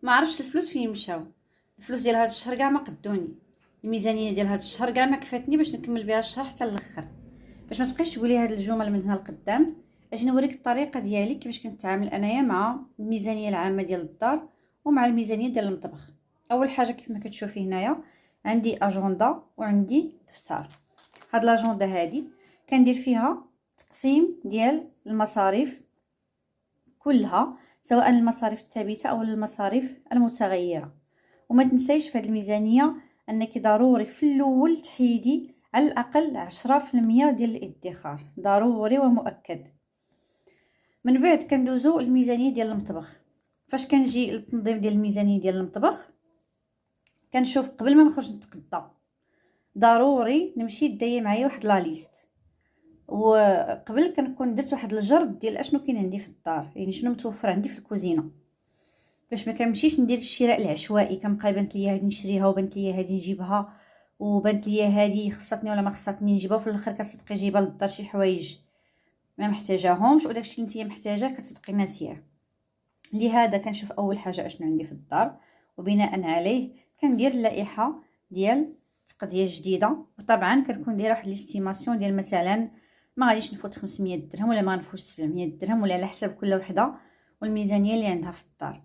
ما عرفتش الفلوس فين مشاو. الفلوس ديال هذا الشهر كاع ما قدوني. الميزانيه ديال هذا الشهر كاع ما كفاتني باش نكمل بها الشهر حتى الاخر. باش ما تبقيش تقولي هاد الجمل من هنا لقدام، اجي نوريك الطريقه ديالي كيفاش كنتعامل انايا مع الميزانيه العامه ديال الدار ومع الميزانيه ديال المطبخ. اول حاجه كيف ما كتشوفي هنايا عندي اجنده وعندي دفتر. هاد لاجنده هادي كندير فيها تقسيم ديال المصاريف كلها، سواء المصاريف الثابته او المصاريف المتغيره. وما تنسيش في هذه الميزانيه انك ضروري في الاول تحيدي على الاقل 10% ديال الادخار، ضروري ومؤكد. من بعد كندوزو الميزانيه ديال المطبخ. فاش كنجي للتنظيم ديال الميزانيه ديال المطبخ كنشوف قبل ما نخرج نتقضى ضروري نمشي داير معايا واحد لا ليست، وقبل كنكون درت واحد الجرد ديال اشنو كاين عندي في الدار، يعني شنو متوفر عندي في الكوزينه، باش ما كنمشيش ندير الشراء العشوائي. كنبقى بانت ليا هادي نشريها وبانت ليا هادي نجيبها وبانت ليا هادي خصتني ولا ما خصتني نجيبها، وفي الاخر كتصدقي جايبه للدار شي حوايج ما محتاجاهمش وداكشي اللي نتيا محتاجاه كتصدقي ناسياه. لهذا كنشوف اول حاجه اشنو عندي في الدار، وبناء عليه كندير اللائحه ديال تقضيه جديده. وطبعا كنكون دايره واحد الاستيماسيون ديال مثلا ما غاديش نفوت 500 درهم ولا ما غنفوتش 700 درهم، ولا على حساب كل وحده والميزانيه اللي عندها في الدار.